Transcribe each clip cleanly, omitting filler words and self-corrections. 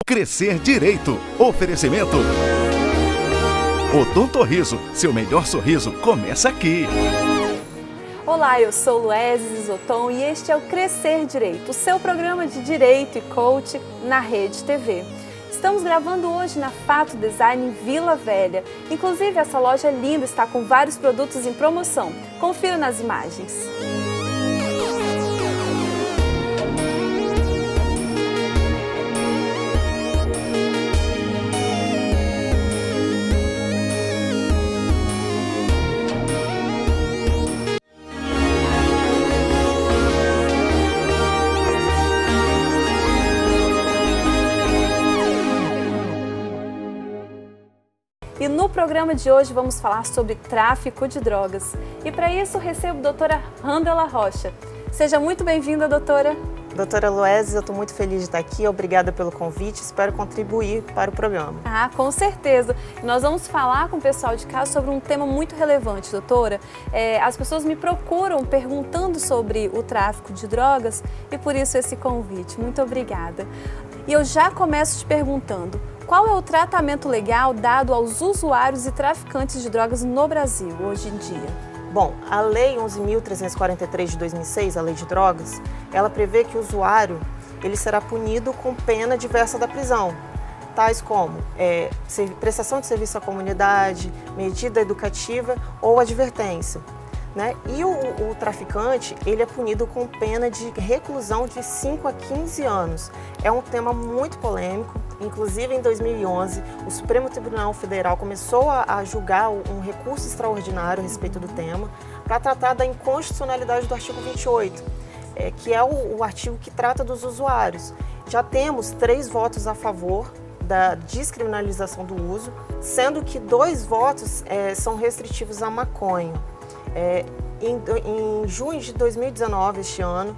Crescer Direito. Oferecimento. Odontorriso, seu melhor sorriso começa aqui. Olá, eu sou Luézia Isoton e este é o Crescer Direito, o seu programa de Direito e Coach na Rede TV. Estamos gravando hoje na Fato Design em Vila Velha. Inclusive, essa loja linda está com vários produtos em promoção. Confira nas imagens. E no programa de hoje vamos falar sobre tráfico de drogas. E para isso recebo a doutora Randela Rocha. Seja muito bem-vinda, doutora. Doutora Luézia, eu estou muito feliz de estar aqui. Obrigada pelo convite. Espero contribuir para o programa. Ah, com certeza. Nós vamos falar com o pessoal de casa sobre um tema muito relevante, doutora. As pessoas me procuram perguntando sobre o tráfico de drogas e por isso esse convite. Muito obrigada. E eu já começo te perguntando, qual é o tratamento legal dado aos usuários e traficantes de drogas no Brasil hoje em dia? Bom, a Lei 11.343 de 2006, a Lei de Drogas, ela prevê que o usuário ele será punido com pena diversa da prisão, tais como prestação de serviço à comunidade, medida educativa ou advertência. Né? E o traficante, ele é punido com pena de reclusão de 5 a 15 anos. É um tema muito polêmico. Inclusive, em 2011, o Supremo Tribunal Federal começou a julgar um recurso extraordinário a respeito do tema para tratar da inconstitucionalidade do artigo 28, que é o artigo que trata dos usuários. Já temos 3 votos a favor da descriminalização do uso, sendo que 2 votos são restritivos à maconha. Em junho de 2019, este ano,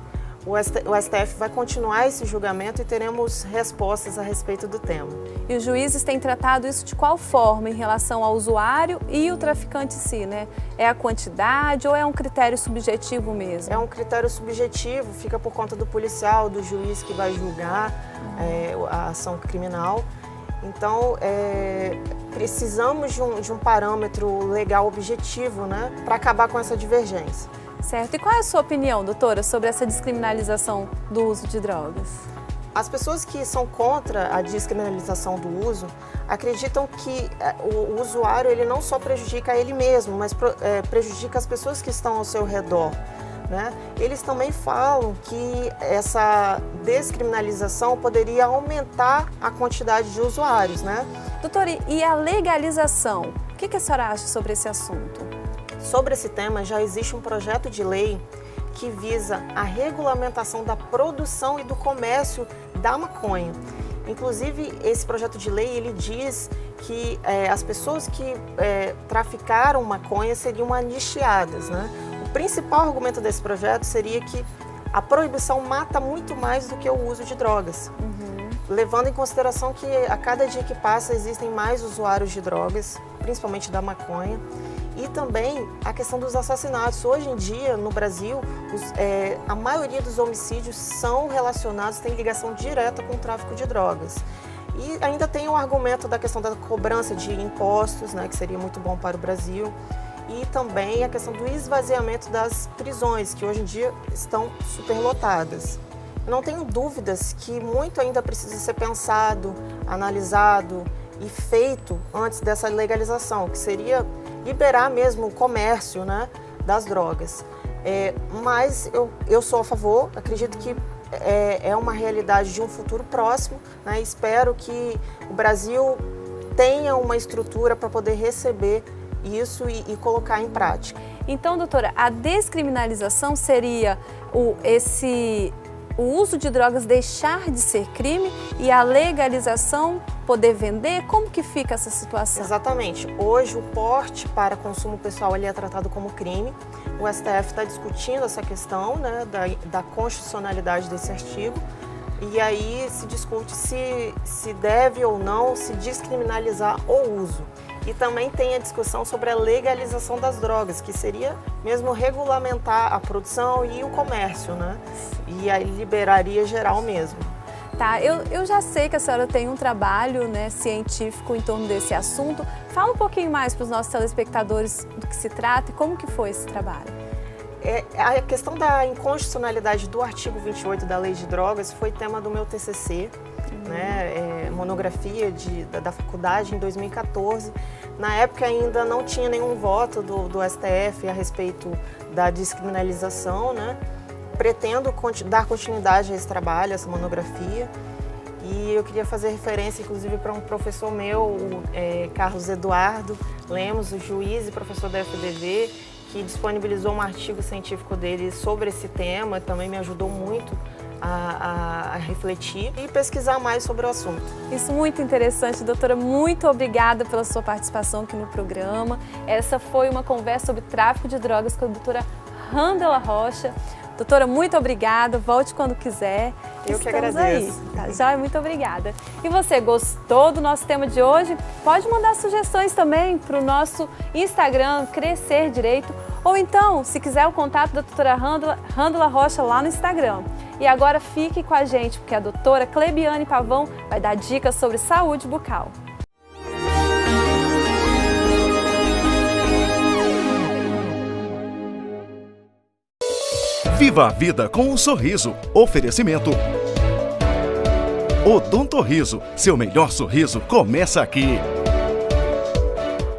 o STF vai continuar esse julgamento e teremos respostas a respeito do tema. E os juízes têm tratado isso de qual forma em relação ao usuário e o traficante em si, né? É a quantidade ou é um critério subjetivo mesmo? É um critério subjetivo, fica por conta do policial, do juiz que vai julgar a ação criminal. Então, precisamos de um parâmetro legal objetivo, né, para acabar com essa divergência. Certo. E qual é a sua opinião, doutora, sobre essa descriminalização do uso de drogas? As pessoas que são contra a descriminalização do uso acreditam que o usuário ele não só prejudica ele mesmo, mas prejudica as pessoas que estão ao seu redor. Né? Eles também falam que essa descriminalização poderia aumentar a quantidade de usuários, né? Doutora, e a legalização? O que a senhora acha sobre esse assunto? Sobre esse tema, já existe um projeto de lei que visa a regulamentação da produção e do comércio da maconha. Inclusive, esse projeto de lei, ele diz que as pessoas que traficaram maconha seriam anistiadas, né? O principal argumento desse projeto seria que a proibição mata muito mais do que o uso de drogas, levando em consideração que a cada dia que passa existem mais usuários de drogas, principalmente da maconha, e também a questão dos assassinatos. Hoje em dia, no Brasil, a maioria dos homicídios são relacionados, tem ligação direta com o tráfico de drogas. E ainda tem o argumento da questão da cobrança de impostos, né, que seria muito bom para o Brasil. E também a questão do esvaziamento das prisões, que hoje em dia estão superlotadas. Eu não tenho dúvidas que muito ainda precisa ser pensado, analisado e feito antes dessa legalização, que seria liberar mesmo o comércio, né, das drogas. Mas eu sou a favor, acredito que é uma realidade de um futuro próximo, né, espero que o Brasil tenha uma estrutura para poder receber isso e colocar em prática. Então, doutora, a descriminalização seria o uso de drogas deixar de ser crime e a legalização poder vender? Como que fica essa situação? Exatamente. Hoje o porte para consumo pessoal ele é tratado como crime. O STF está discutindo essa questão, né, da constitucionalidade desse artigo. E aí se discute se deve ou não se descriminalizar o uso. E também tem a discussão sobre a legalização das drogas, que seria mesmo regulamentar a produção e o comércio, né? E aí liberaria geral mesmo. Tá, eu já sei que a senhora tem um trabalho, né, científico em torno desse assunto. Fala um pouquinho mais para os nossos telespectadores do que se trata e como que foi esse trabalho. A questão da inconstitucionalidade do artigo 28 da Lei de Drogas foi tema do meu TCC, né, monografia da faculdade em 2014. Na época ainda não tinha nenhum voto do STF a respeito da descriminalização, né? Pretendo dar continuidade a esse trabalho, a essa monografia. E eu queria fazer referência, inclusive, para um professor meu, o Carlos Eduardo Lemos, o juiz e professor da FDV, que disponibilizou um artigo científico dele sobre esse tema, também me ajudou muito a refletir e pesquisar mais sobre o assunto. Isso muito interessante, doutora. Muito obrigada pela sua participação aqui no programa. Essa foi uma conversa sobre tráfico de drogas com a doutora Randela Rocha. Doutora, muito obrigada. Volte quando quiser. Eu que agradeço. Aí, tá? Já, muito obrigada. E você gostou do nosso tema de hoje? Pode mandar sugestões também para o nosso Instagram, Crescer Direito. Ou então, se quiser, o contato da doutora Randela Rocha lá no Instagram. E agora fique com a gente, porque a doutora Clebiane Pavão vai dar dicas sobre saúde bucal. Viva a vida com um sorriso. Oferecimento Odontorriso. Seu melhor sorriso começa aqui.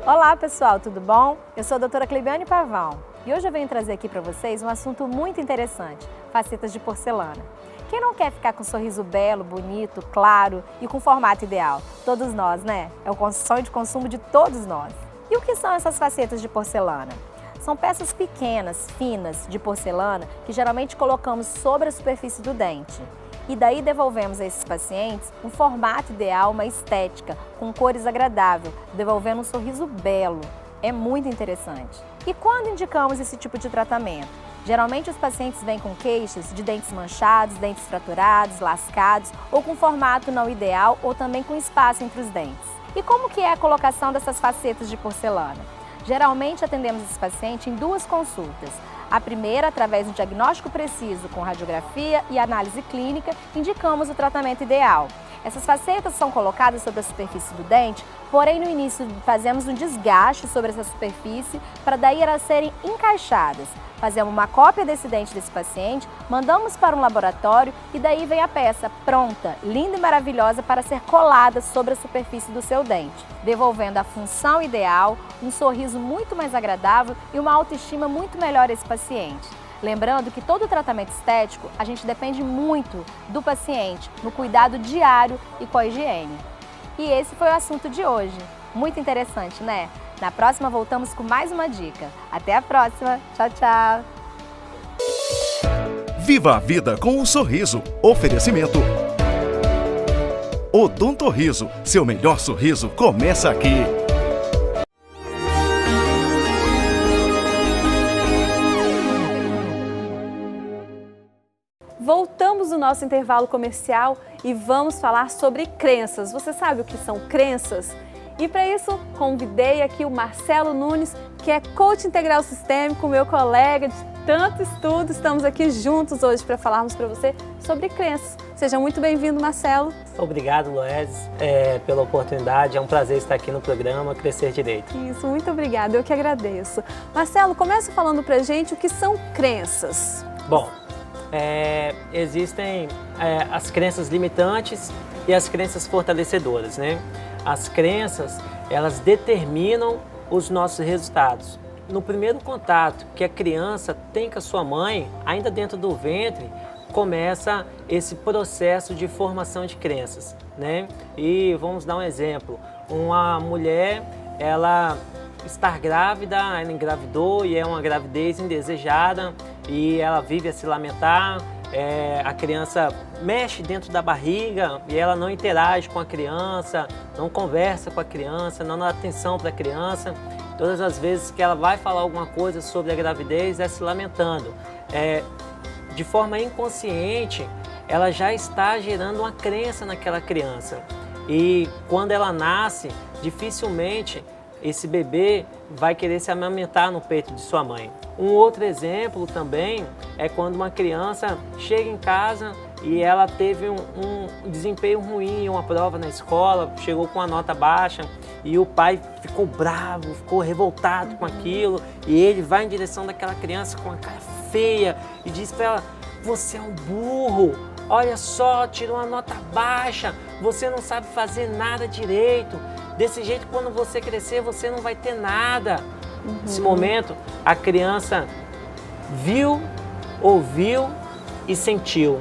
Olá pessoal, tudo bom? Eu sou a doutora Clebiane Pavão e hoje eu venho trazer aqui para vocês um assunto muito interessante, facetas de porcelana. Quem não quer ficar com um sorriso belo, bonito, claro e com formato ideal? Todos nós, né? É o sonho de consumo de todos nós. E o que são essas facetas de porcelana? São peças pequenas, finas, de porcelana que geralmente colocamos sobre a superfície do dente. E daí devolvemos a esses pacientes um formato ideal, uma estética, com cores agradáveis, devolvendo um sorriso belo. É muito interessante. E quando indicamos esse tipo de tratamento? Geralmente os pacientes vêm com queixas de dentes manchados, dentes fraturados, lascados ou com formato não ideal ou também com espaço entre os dentes. E como que é a colocação dessas facetas de porcelana? Geralmente atendemos esse paciente em 2 consultas. A primeira, através de um diagnóstico preciso com radiografia e análise clínica, indicamos o tratamento ideal. Essas facetas são colocadas sobre a superfície do dente, porém no início fazemos um desgaste sobre essa superfície para daí elas serem encaixadas. Fazemos uma cópia desse dente desse paciente, mandamos para um laboratório e daí vem a peça pronta, linda e maravilhosa para ser colada sobre a superfície do seu dente, devolvendo a função ideal, um sorriso muito mais agradável e uma autoestima muito melhor a esse paciente. Lembrando que todo tratamento estético, a gente depende muito do paciente, no cuidado diário e com a higiene. E esse foi o assunto de hoje. Muito interessante, né? Na próxima voltamos com mais uma dica. Até a próxima. Tchau, tchau. Viva a vida com um sorriso. Oferecimento Odontorriso. Seu melhor sorriso começa aqui. Voltamos do nosso intervalo comercial e vamos falar sobre crenças. Você sabe o que são crenças? E para isso, convidei aqui o Marcelo Nunes, que é coach integral sistêmico, meu colega de tanto estudo. Estamos aqui juntos hoje para falarmos para você sobre crenças. Seja muito bem-vindo, Marcelo. Obrigado, Loes, pela oportunidade. É um prazer estar aqui no programa Crescer Direito. Isso, muito obrigada. Eu que agradeço. Marcelo, começa falando para a gente o que são crenças. Bom, existem as crenças limitantes e as crenças fortalecedoras, né? As crenças, elas determinam os nossos resultados. No primeiro contato que a criança tem com a sua mãe, ainda dentro do ventre, começa esse processo de formação de crenças, né? E vamos dar um exemplo. Uma mulher, ela está grávida, ela engravidou e é uma gravidez indesejada e ela vive a se lamentar. A criança mexe dentro da barriga e ela não interage com a criança, não conversa com a criança, não dá atenção para a criança. Todas as vezes que ela vai falar alguma coisa sobre a gravidez é se lamentando. De forma inconsciente, ela já está gerando uma crença naquela criança. E quando ela nasce, dificilmente esse bebê vai querer se amamentar no peito de sua mãe. Um outro exemplo também é quando uma criança chega em casa e ela teve um desempenho ruim em uma prova na escola, chegou com uma nota baixa e o pai ficou bravo, ficou revoltado com aquilo, e ele vai em direção daquela criança com a cara feia e diz para ela: você é um burro, olha só, tirou uma nota baixa, você não sabe fazer nada direito, desse jeito quando você crescer você não vai ter nada. Nesse momento a criança viu, ouviu e sentiu.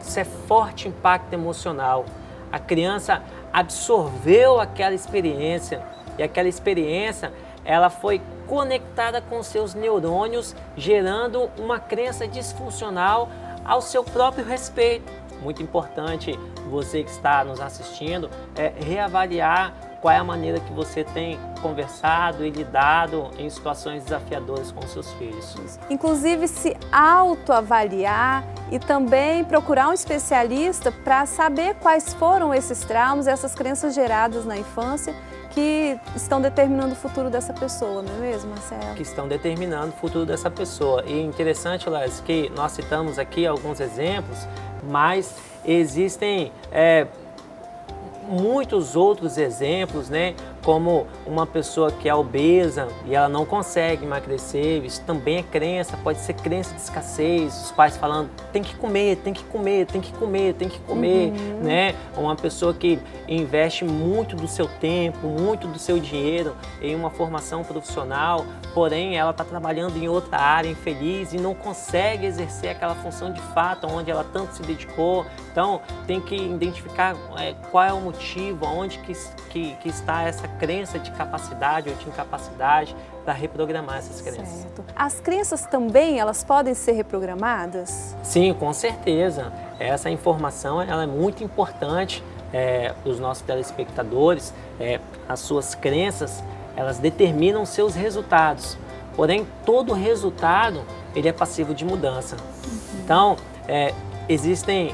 Isso é forte impacto emocional. A criança absorveu aquela experiência e aquela experiência ela foi conectada com seus neurônios, gerando uma crença disfuncional ao seu próprio respeito. Muito importante você que está nos assistindo reavaliar qual é a maneira que você tem conversado e lidado em situações desafiadoras com seus filhos. Inclusive se autoavaliar e também procurar um especialista para saber quais foram esses traumas, essas crenças geradas na infância que estão determinando o futuro dessa pessoa, não é mesmo, Marcelo? Que estão determinando o futuro dessa pessoa. E interessante, Laís, que nós citamos aqui alguns exemplos, mas existem muitos outros exemplos, né? Como uma pessoa que é obesa e ela não consegue emagrecer, isso também é crença, pode ser crença de escassez, os pais falando tem que comer, tem que comer, tem que comer, tem que comer, né? Uma pessoa que investe muito do seu tempo, muito do seu dinheiro em uma formação profissional, porém ela está trabalhando em outra área infeliz e não consegue exercer aquela função de fato onde ela tanto se dedicou. Então tem que identificar qual é o motivo, onde que está essa crença de capacidade ou de incapacidade para reprogramar essas crenças. Certo. As crenças também, elas podem ser reprogramadas? Sim, com certeza. Essa informação ela é muito importante para os nossos telespectadores. As suas crenças, elas determinam seus resultados. Porém, todo resultado ele é passivo de mudança. Então, existem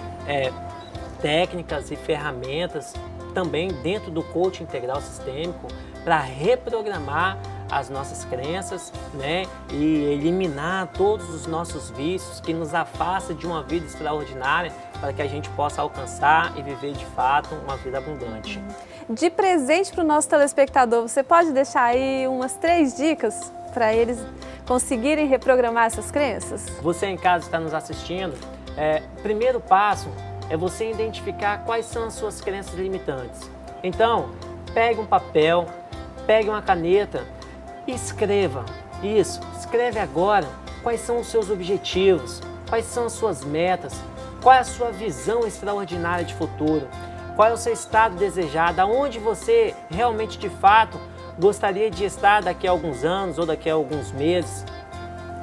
técnicas e ferramentas também dentro do coaching integral sistêmico para reprogramar as nossas crenças, né, e eliminar todos os nossos vícios que nos afastam de uma vida extraordinária para que a gente possa alcançar e viver de fato uma vida abundante. De presente para o nosso telespectador, você pode deixar aí umas 3 dicas para eles conseguirem reprogramar essas crenças? Você em casa está nos assistindo, primeiro passo é você identificar quais são as suas crenças limitantes. Então, pegue um papel, pegue uma caneta e escreva. Isso, escreve agora quais são os seus objetivos, quais são as suas metas, qual é a sua visão extraordinária de futuro, qual é o seu estado desejado, aonde você realmente de fato gostaria de estar daqui a alguns anos ou daqui a alguns meses.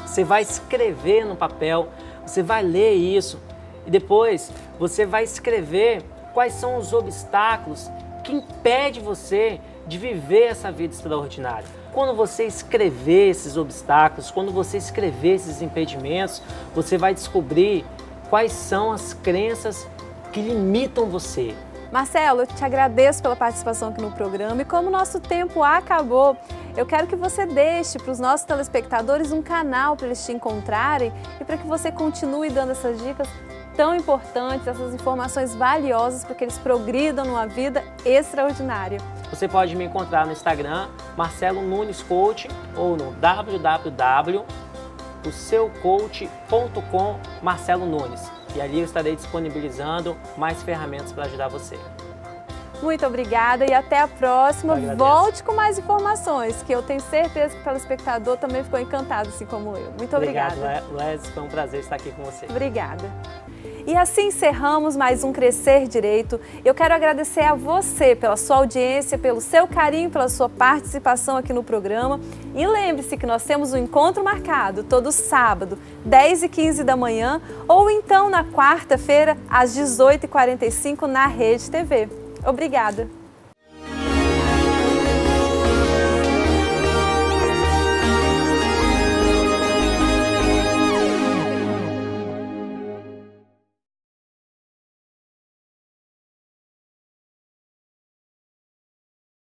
Você vai escrever no papel, você vai ler isso e depois você vai escrever quais são os obstáculos que impedem você de viver essa vida extraordinária. Quando você escrever esses obstáculos, quando você escrever esses impedimentos, você vai descobrir quais são as crenças que limitam você. Marcelo, eu te agradeço pela participação aqui no programa e como o nosso tempo acabou, eu quero que você deixe para os nossos telespectadores um canal para eles te encontrarem e para que você continue dando essas dicas tão importantes, essas informações valiosas para que eles progridam numa vida extraordinária. Você pode me encontrar no Instagram, Marcelo Nunes Coach, ou no www.oseucoach.com Marcelo Nunes. E ali eu estarei disponibilizando mais ferramentas para ajudar você. Muito obrigada e até a próxima. Volte com mais informações, que eu tenho certeza que o telespectador também ficou encantado, assim como eu. Muito obrigada. Obrigado, Les. Foi um prazer estar aqui com você. Obrigada. E assim encerramos mais um Crescer Direito. Eu quero agradecer a você pela sua audiência, pelo seu carinho, pela sua participação aqui no programa. E lembre-se que nós temos um encontro marcado todo sábado, 10h15 da manhã, ou então na quarta-feira, às 18h45 na Rede TV. Obrigada!